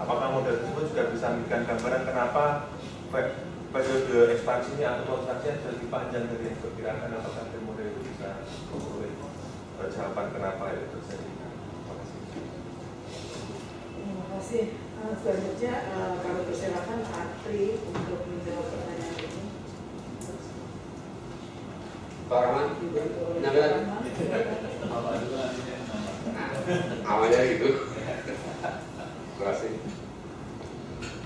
Apakah model tersebut juga bisa memberikan gambaran kenapa periode ekspansinya atau kontraksinya sudah lebih panjang dari yang diperkirakan? Apakah dari model itu bisa memperoleh jawaban kenapa itu terjadi? Terima kasih. Selanjutnya kami persilakan Atri untuk menjawab pertanyaan ini. Pak Rahman, awalnya gitu. Terima kasih.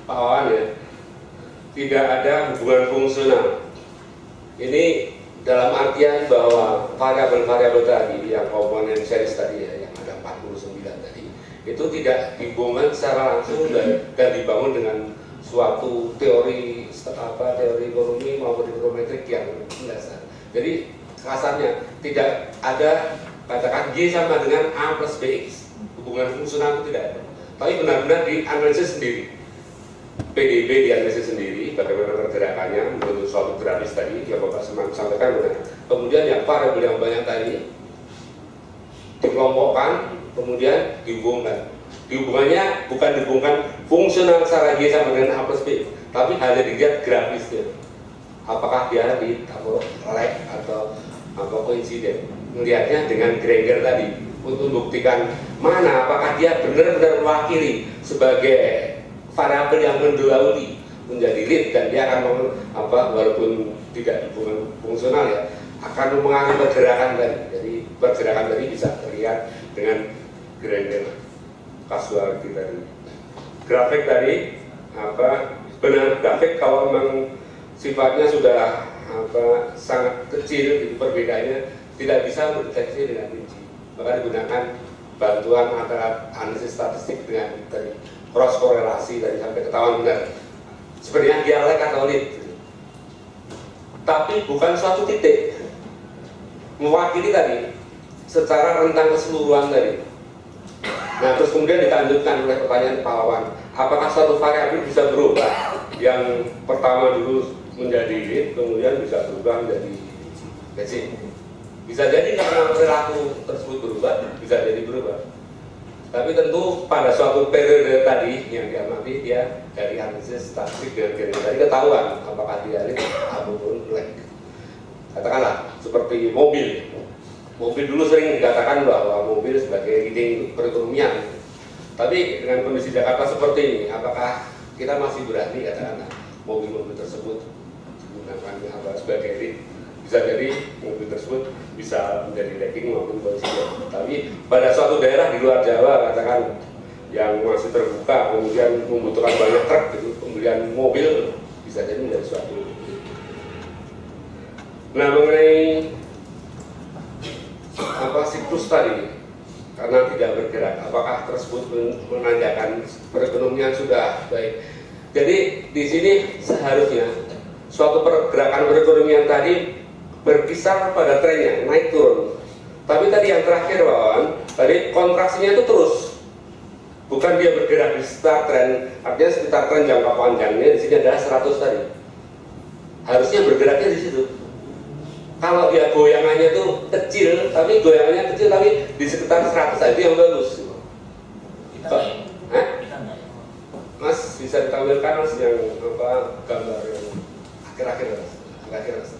Pak Wawan ya, tidak ada hubungan fungsional. Ini dalam artian bahwa variabel-variabel tadi, yang komponen series tadi ya, yang ada 49 tadi, itu tidak dihubungkan secara langsung dan dibangun dengan suatu teori ekonomi maupun ekonometrik yang mendasar. Jadi kasarnya tidak ada katakan Y sama dengan A plus BX, hubungan fungsional itu tidak ada. Tapi benar-benar dianalisis sendiri. PDB dianalisis sendiri, bagaimana pergerakannya menurut suatu grafis tadi yang Bapak sampaikan benar. Kemudian yang variabel yang banyak tadi dikelompokkan, kemudian dihubungkan. Dihubungannya bukan dihubungkan fungsional secara Y sama dengan A plus B, tapi hanya dilihat grafisnya. Apakah dia ditaruh lag atau koinsiden. Melihatnya dengan Granger tadi untuk membuktikan mana apakah dia benar-benar mewakili sebagai variabel yang mendahului menjadi lead, dan dia akan walaupun tidak hubungan fungsional ya, akan mempengaruhi pergerakan tadi. Jadi pergerakan tadi bisa terlihat dengan Granger kasuality tadi. Grafik tadi benar grafik kalau memang sifatnya sudah sangat kecil, itu perbedaannya tidak bisa mendeteksi dengan rinci. Maka digunakan bantuan antara analisis statistik dengan tadi cross korelasi tadi sampai ketahuan benar sebenarnya dia lag atau lead. Tapi bukan suatu titik mewakili tadi secara rentang keseluruhan tadi. Nah, terus kemudian dilanjutkan oleh pertanyaan Pak Wawan, apakah suatu variabel bisa berubah? Yang pertama dulu menjadi lead, kemudian bisa berubah menjadi basic. Bisa jadi karena perilaku tersebut berubah, bisa jadi berubah. Tapi tentu pada suatu periode tadi yang diamati, dia dari analisis statistik dengan tadi ketahuan apakah dia lead ataupun lag. Katakanlah seperti mobil. Mobil dulu sering dikatakan bahwa mobil sebagai leading perekonomian. Tapi dengan kondisi Jakarta seperti ini, apakah kita masih berani katakanlah mobil-mobil tersebut digunakan sebagai lead? Bisa jadi mobil tersebut bisa menjadi lagging maupun konsisten. Tapi pada suatu daerah di luar Jawa katakan yang masih terbuka, kemudian membutuhkan banyak truk, gitu, pembelian mobil bisa jadi menjadi suatu. Nah, mengenai siklus tadi, karena tidak bergerak, apakah tersebut menandakan perekonomian sudah baik? Jadi di sini seharusnya suatu pergerakan perekonomian tadi berkisar pada trennya, naik turun. Tapi tadi yang terakhir kawan, tadi kontraksinya itu terus. Bukan dia bergerak di sekitar tren, artinya sekitar tren jangka panjangnya di sini adalah 100 tadi. Harusnya bergeraknya di situ. Kalau dia goyangannya tuh kecil, tapi goyangannya kecil tapi di sekitar 100 itu yang bagus. Kita naik. Mas bisa ditampilkan mas yang apa gambar yang akhir-akhir mas.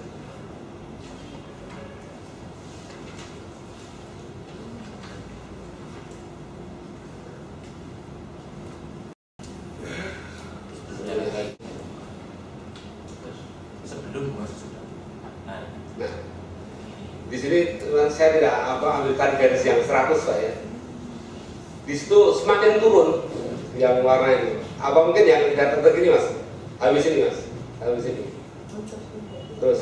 Sebelum masuk sudah. Nah, Di sini saya tidak ambil tadi garis yang 100 Pak ya. Di situ semakin turun yang warna itu. Apa mungkin yang datang begini mas? Habis ini mas, habis ini. Terus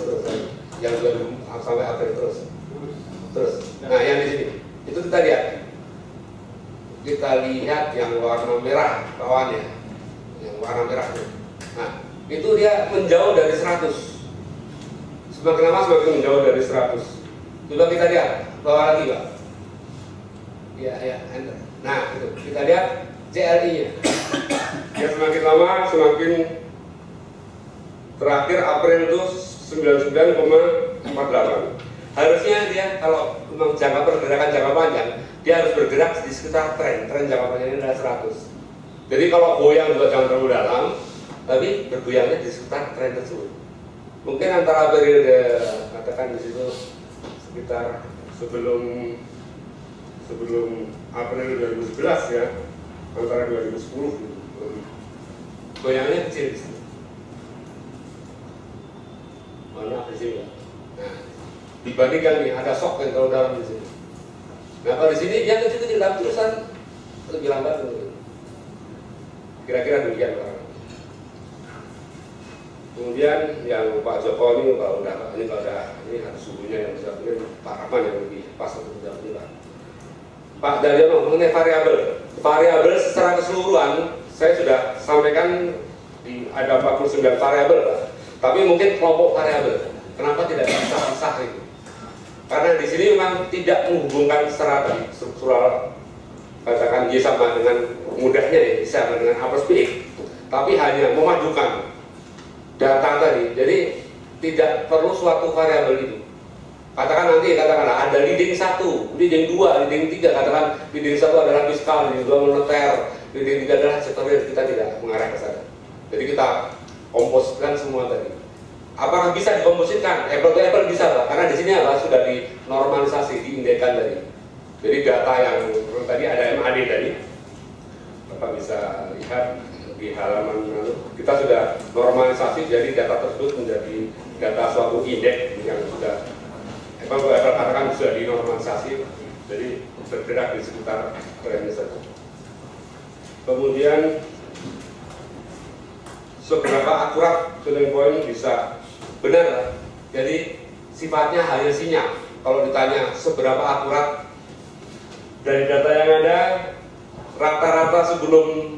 yang 2000 sampai April terus. Nah yang di sini itu kita lihat. Kita lihat yang warna merah bawahnya, yang warna merah itu. Nah itu dia menjauh dari 100. Semakin lama semakin menjauh dari 100. Coba kita lihat bawah lagi Pak. Ya, enter. Nah, itu kita lihat CLI-nya. Dia semakin lama semakin terakhir April itu 99,48. Harusnya dia kalau memang jangka pergerakan jangka panjang, dia harus bergerak di sekitar tren jangka panjang ini adalah 100. Jadi kalau goyang juga jangan terlalu dalam, tapi bergoyangnya di sekitar tren tersebut. Mungkin antara periode katakan di situ sekitar sebelum April 2011 ya, antara 2010 goyangnya kecil di sini. Mana di sini ya? Nah, dibandingkan nih ada shock yang terlalu dalam di sini. Nah kalau di sini dia kecil-kecil tapi terusan lebih lambat. Kira-kira demikian Pak. Kemudian yang Pak Joko ini kalau udah ini ada suhunya yang bisa mungkin Pak Rahman yang lebih pas untuk menjawab ini Pak. Pak Daryono mengenai variabel secara keseluruhan saya sudah sampaikan ada 49 variabel Pak. Tapi mungkin kelompok variabel. Kenapa tidak pisah-pisah itu? Karena di sini memang tidak menghubungkan secara struktural, katakan Y sama dengan mudahnya ya, sama dengan A plus B, tapi hanya memadukan data tadi, jadi tidak perlu suatu variabel itu. Katakanlah ada leading 1, leading 2, leading 3, katakan leading 1 adalah fiskal, leading 2 moneter, leading 3 adalah sektor real, kita tidak mengarah ke sana. Jadi kita kompositkan semua tadi. Apakah bisa dikompositkan? Apple to apple bisa Pak, karena di sini adalah sudah dinormalisasi, diindekkan tadi. Jadi data yang tadi ada MAD tadi, Bapak bisa lihat di halaman lalu kita sudah normalisasi, jadi data tersebut menjadi data suatu indeks yang sudah Apple katakan sudah dinormalisasi, jadi bergerak di sekitar trennya saja. Kemudian seberapa akurat tuning point bisa benar, jadi sifatnya hanya sinyal. Kalau ditanya seberapa akurat dari data yang ada, rata-rata sebelum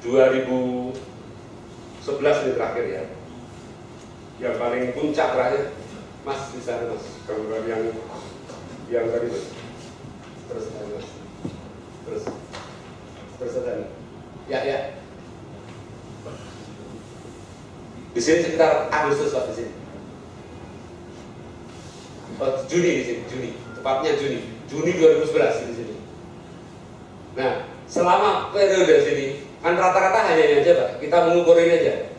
2011 ini terakhir ya, yang paling puncak terakhir Mas di sana Mas, gambar yang tadi Mas, terus Mas, terus tadi ya di sini sekitar Agustus Pak, di sini Juni di sini, tepatnya Juni 2011 di sini. Nah selama periode sini kan rata-rata hanya ini aja Pak, kita mengukur ini aja.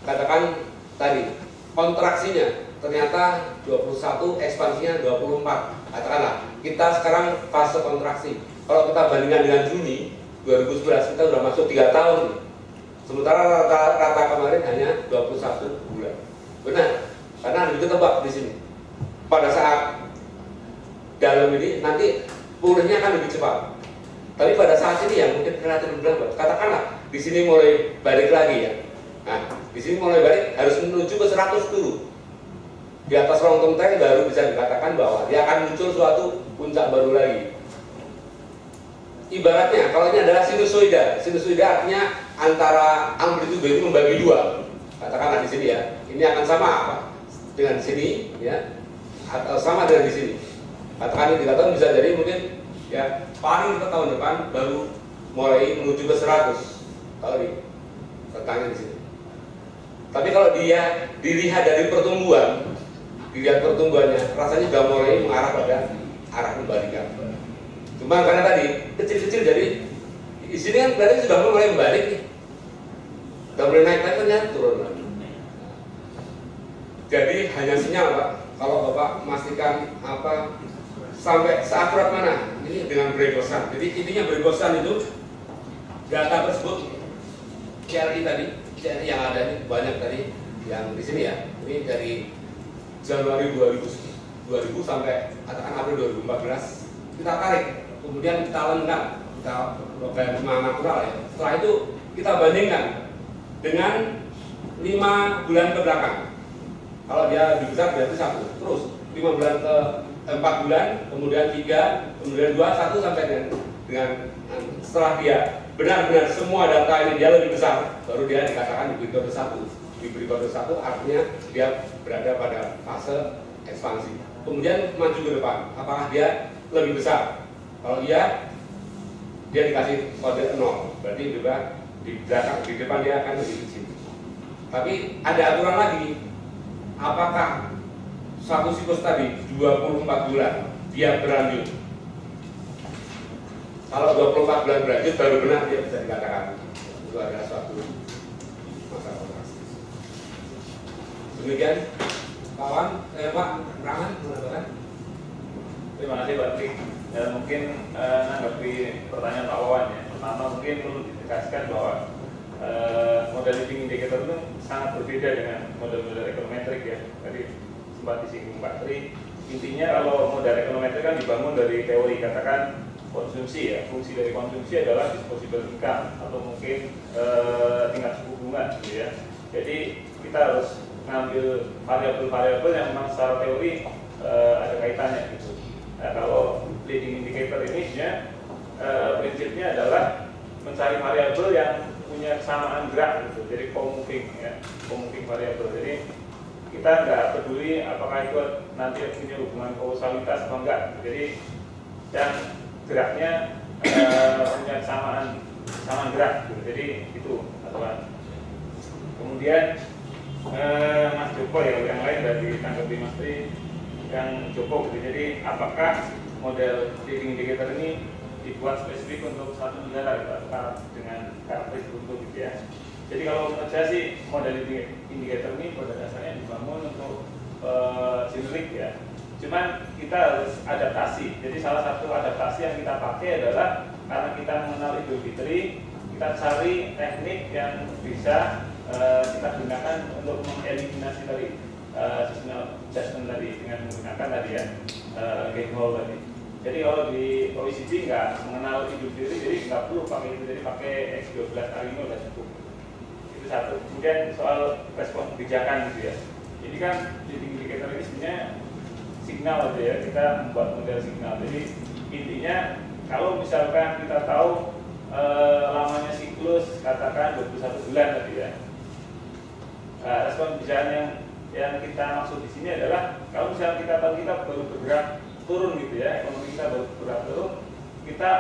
Katakan tadi kontraksinya ternyata 21, ekspansinya 24. Katakanlah kita sekarang fase kontraksi. Kalau kita bandingkan dengan Juni 2011 kita sudah masuk 3 tahun nih. Sementara rata-rata kemarin hanya 21 bulan. Benar, karena lebih ketebak di sini. Pada saat dalam ini nanti pulihnya akan lebih cepat. Tapi pada saat ini ya mungkin relatif berlambat. Katakanlah di sini mulai balik lagi ya. Nah, di sini mulai balik harus menuju ke 100 dulu. Di atas long term baru bisa dikatakan bahwa dia akan muncul suatu puncak baru lagi. Ibaratnya kalau ini adalah sinusoida. Sinusoida artinya antara amplitude itu membagi dua. katakanlah di sini ya, ini akan sama apa dengan di sini ya, atau sama dengan di sini. Katakan ini 3 tahun bisa jadi mungkin ya paling kita tahun depan baru mulai menuju ke 100 kalau di tentangnya di sini. Tapi kalau dia dilihat dari pertumbuhan, dilihat pertumbuhannya, rasanya sudah mulai mengarah pada arah kebalikan. Cuma karena tadi kecil-kecil, jadi di sini kan berarti sudah mulai membalik nih, sudah mulai naik ternyata turun lagi. Jadi hanya sinyal Pak, kalau Bapak memastikan apa sampai seakurat mana ini dengan break-bosan. Jadi intinya break-bosan itu data tersebut CRI tadi, CRI yang ada ini banyak tadi yang di sini ya. Ini dari Januari 2000 sampai katakan April 2014 kita tarik, kemudian kita lengkap, kita logaritma natural ya. Setelah itu kita bandingkan dengan 5 bulan ke belakang. Kalau dia lebih besar berarti 1, terus 5 bulan ke 4 bulan, kemudian 3, kemudian 2, 1 sampai dengan setelah dia benar-benar semua data ini dia lebih besar, baru dia dikatakan di periode 1. Di periode 1 artinya dia berada pada fase ekspansi. Kemudian maju ke depan, apakah dia lebih besar? Kalau iya, dia dikasih kode 0, berarti juga di belakang, di depan dia akan lebih kecil. Tapi ada aturan lagi, apakah satu siklus tadi 24 bulan dia berlanjut? Kalau 24 bulan berlanjut baru benar dia bisa dikatakan itu adalah suatu masa operasi. Demikian kawan, Pak Rahman menambahkan. Terima kasih Pak Tri. Mungkin menanggapi pertanyaan Pak Wawan ya. Pertama mungkin perlu ditegaskan bahwa model leading indicator itu sangat berbeda dengan model-model ekonometrik ya. Tadi sempat disinggung Pak Tri. Intinya kalau model ekonometrik kan dibangun dari teori, katakan konsumsi ya. Fungsi dari konsumsi adalah disposable income atau mungkin tingkat suku bunga gitu ya. Jadi kita harus ngambil variabel-variabel yang memang secara teori ada kaitannya gitu. Nah, kalau leading indicator ini prinsipnya adalah mencari variabel yang punya kesamaan gerak gitu. Jadi co-moving ya, co-moving variabel. Jadi kita nggak peduli apakah itu nanti punya hubungan kausalitas atau enggak. Jadi yang geraknya punya kesamaan gerak gitu. Jadi itu aturan. Kemudian Mas Joko ya, yang lain dari tanggapi Mas Tri yang Joko gitu. Jadi apakah model leading indicator ini dibuat spesifik untuk satu negara gitu, atau dengan karakteristik tertentu gitu ya. Jadi kalau menurut saya sih model leading indicator ini pada dasarnya dibangun untuk generik ya. Cuman kita harus adaptasi. Jadi salah satu adaptasi yang kita pakai adalah karena kita mengenal Idul Fitri, kita cari teknik yang bisa kita gunakan untuk mengeliminasi tadi seasonal adjustment tadi dengan menggunakan tadi ya Gehol tadi. Jadi kalau di OECD nggak mengenal Idul Fitri, jadi nggak perlu pakai itu, jadi pakai X12 kali ini udah cukup. Itu satu. Kemudian soal respon kebijakan gitu ya. Jadi kan leading indicator ini sebenarnya signal aja ya, kita membuat model signal. Jadi intinya kalau misalkan kita tahu lamanya siklus katakan 21 bulan tadi ya. Respon kebijakan yang kita maksud di sini adalah kalau misalnya kita tahu kita baru bergerak turun gitu ya, ekonomi kita baru bergerak turun, kita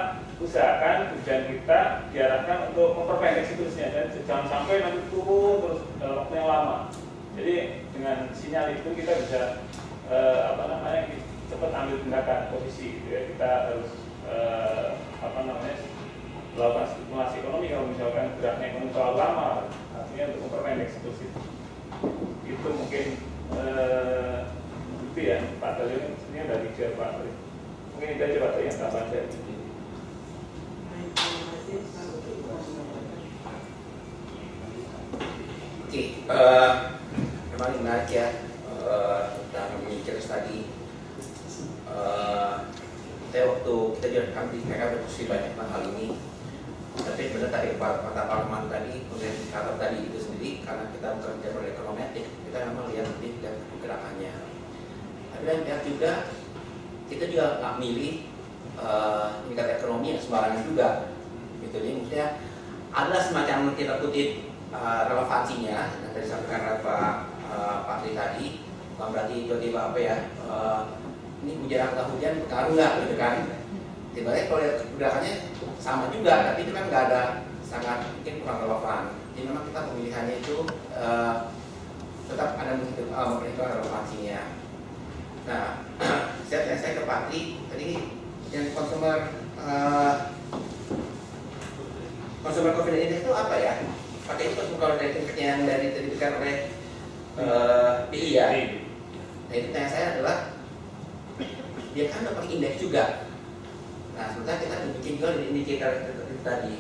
usahakan kebijakan kita diarahkan untuk memperpendek siklusnya dan jangan sampai nanti turun terus dalam waktu yang lama. Jadi dengan sinyal itu kita bisa cepat ambil tindakan posisi gitu ya. Kita harus melakukan stimulasi ekonomi kalau misalkan geraknya ekonomi terlalu lama, artinya untuk memperpendek siklus itu mungkin itu ya Pak Tali ini sebenarnya dari share Pak Tali. Mungkin itu aja Pak Tali yang tambahan saya. Oke, memang menarik ya tentang mikir tadi. Saya waktu kita direkam di mereka berdiskusi banyak tentang hal ini. Tapi benar tadi kata Pak Rahman tadi, kemudian kata tadi itu sendiri karena kita bekerja pada ekonometrik, kita memang lihat lebih lihat pergerakannya. Tapi yang lihat juga kita juga nggak milih tingkat ekonomi yang sembarangan juga. Gitu. Jadi maksudnya ada semacam kita kutip relevansinya yang tadi disampaikan Pak Tri tadi, bukan berarti tiba-tiba apa ya, ini hujan atau hujan berpengaruh nggak gitu kan? Tiba-tiba kalau lihat pergerakannya sama juga, tapi itu kan nggak ada, sangat mungkin kurang relevan. Jadi memang kita pemilihannya itu tetap ada memperhitungkan relevansinya. Nah, saya ke Pak Tri tadi yang consumer confidence index itu apa ya? Pakai itu consumer confidence yang dari diberikan oleh BI ya. Nah, itu tanya saya adalah dia kan pakai indeks juga. Nah, sebenarnya kita bikin juga di indikator itu tadi.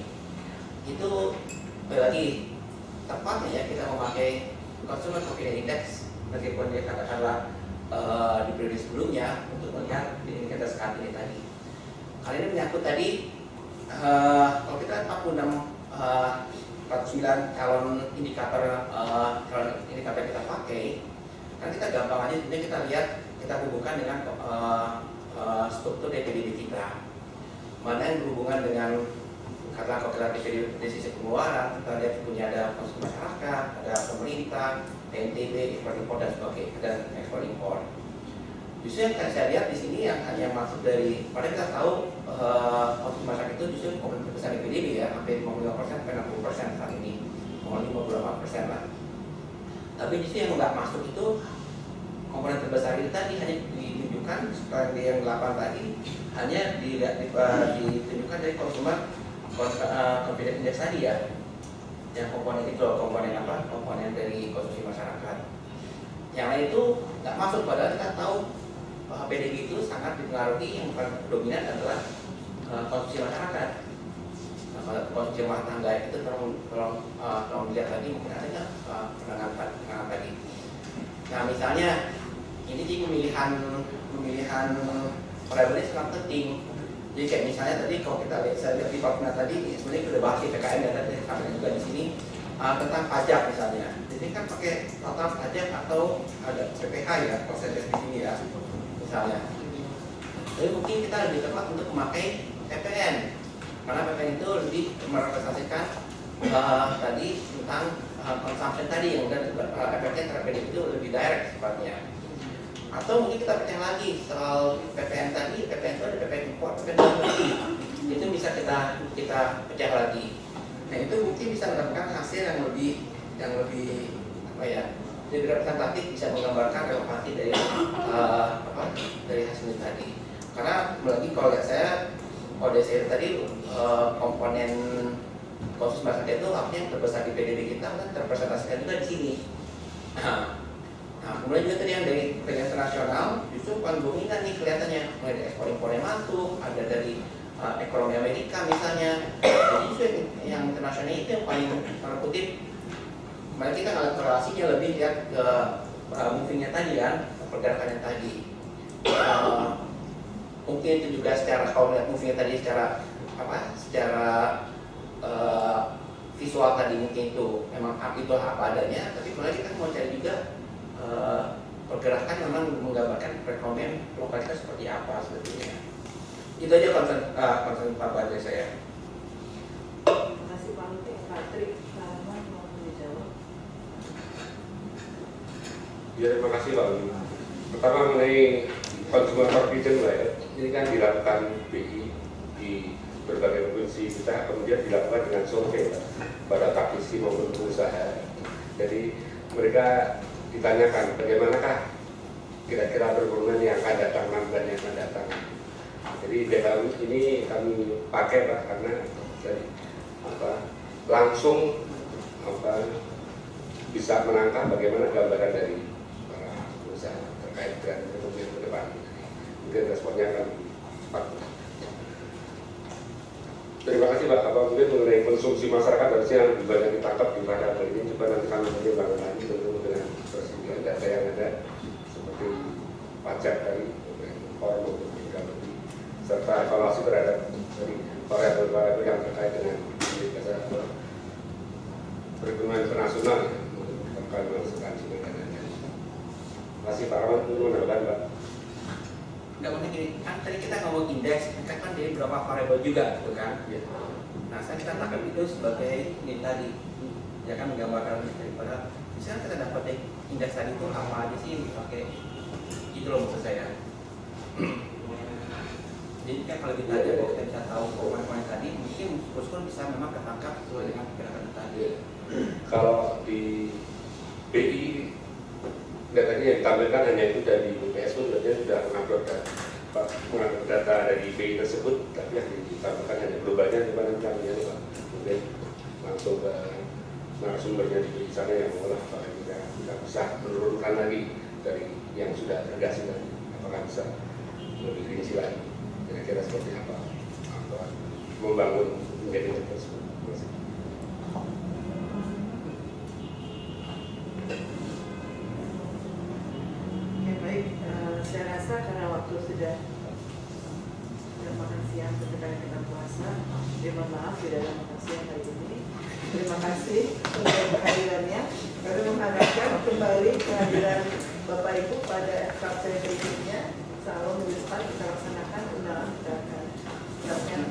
Itu lagi tepatnya ya kita memakai consumer confidence index meskipun dia katakanlah di periode sebelumnya untuk melihat di indikator saat ini tadi. Kali ini menyangkut tadi kalau kita 49 calon indikator kita pakai, kan kita gampang aja sebenarnya kita lihat, kita hubungkan dengan struktur DPDB kita. Mana yang berhubungan dengan karena kalau kita dari sisi pengeluaran, kita lihat punya ada konsumsi masyarakat, ada pemerintah, PNBP, ekspor impor dan sebagainya, dan ekspor impor. Justru yang saya lihat di sini yang hanya masuk dari, padahal kita tahu konsumsi masyarakat itu justru komponen terbesar di PDB ya, hampir 55% sampai 60% saat ini, 58% lah. Tapi justru yang nggak masuk itu komponen terbesar itu tadi hanya ditunjukkan seperti yang 8 tadi, hanya ditunjukkan dari konsumen confidence index tadi ya, yang komponen itu komponen apa? Komponen dari konsumsi masyarakat. Yang lain itu nggak masuk, padahal kita tahu PDB itu sangat dipengaruhi, yang paling dominan adalah konsumsi masyarakat. Nah, kalau konsumsi rumah tangga itu tolong lihat tadi, mungkin ada nggak penanganan tadi. Nah, misalnya ini sih pemilihan variabel ini sangat penting. Jadi kayak misalnya tadi kalau kita lihat, saya lihat di Papua tadi sebenarnya sudah bahas di PKN dan tadi sampai juga di sini tentang pajak misalnya. Jadi kan pakai total pajak atau ada PPh ya, persentage di sini ya misalnya. Jadi mungkin kita lebih tepat untuk memakai PPN karena PPN itu lebih merepresentasikan tadi tentang consumption tadi yang efeknya terhadap itu lebih direct sifatnya. Atau mungkin kita percaya lagi soal PPN tadi, PPN itu ada PPN import, PPN dalam negeri. Itu bisa kita pecah lagi. Nah, itu mungkin bisa mendapatkan hasil yang lebih apa ya, lebih representatif, bisa menggambarkan relevansi dari dari hasil tadi. Karena lagi kalau lihat saya ODC tadi komponen konsumsi masyarakat itu artinya yang terbesar di PDB kita kan terpresentasikan juga di sini. Nah, kemudian juga tadi yang dari internasional justru paling dominan nih kelihatannya, mulai dari ekspor impor yang masuk, ada dari ekonomi Amerika misalnya. Jadi justru yang internasional itu yang paling kutip, malah kita nggak korelasinya, lebih lihat ke movingnya tadi kan, pergerakannya tadi. Mungkin itu juga secara kalau melihat movingnya tadi secara visual tadi mungkin itu memang itu apa adanya, tapi malah kita mau cari juga pergerakan memang menggambarkan perekonomian lokal kita seperti apa sebetulnya. Itu aja concern Pak Badri saya. Terima kasih Pak Luti. Pak Tri, Pak Arman mau dijawab? Ya, terima kasih Pak Luti. Pertama mengenai consumer confidence lah ya, ini kan dilakukan BI di berbagai provinsi kita, kemudian dilakukan dengan survei pada praktisi maupun pengusaha. Jadi mereka ditanyakan bagaimanakah kira-kira perekonomian yang akan datang, 6 bulan yang akan datang. Jadi data ini kami pakai Pak karena langsung bisa menangkap bagaimana gambaran dari para pengusaha terkait dengan perekonomian ke depan. Mungkin responnya akan cepat. Terima kasih Pak. Apa mungkin mengenai konsumsi masyarakat harusnya yang lebih banyak ditangkap di pada hal ini, coba nanti kami pertimbangkan lagi tentu dengan persetujuan data yang ada seperti pajak dari impor maupun legalitas serta evaluasi terhadap dari variabel-variabel yang terkait dengan perekonomian internasional terkait dengan substansi dan lain-lain. Terima kasih Pak Arman, untuk menambahkan Pak. Nggak mungkin gini, kan tadi kita ngomong indeks, kan dari beberapa variabel juga, gitu kan? Nah, saya katakan itu sebagai ini tadi ya kan menggambarkan daripada misalnya kita dapat indeks tadi itu apa aja sih pakai itu loh maksud saya. Jadi kan kalau kita aja kalau kita bisa tahu poin-poin tadi mungkin skor bisa memang ketangkap sesuai dengan pergerakan tadi. Kalau di BI datanya yang ditampilkan hanya itu dari BPS pun berarti sudah mengupload data dari BI tersebut, tapi yang ditampilkan hanya globalnya di mana namanya Pak. Mungkin langsung ke narasumbernya di sana yang mengolah apakah kita bisa menurunkan lagi dari yang sudah tergasi tadi, apakah bisa lebih rinci lagi kira-kira seperti apa atau membangun menjadi tersebut. Saya rasa karena waktu sudah makan siang ketika kita puasa, terima maaf tidak ada makan siang hari ini. Terima kasih untuk kehadirannya. Kami mengharapkan kembali kehadiran Bapak Ibu pada FKP berikutnya. Insya Allah minggu depan kita laksanakan undangan, kita akan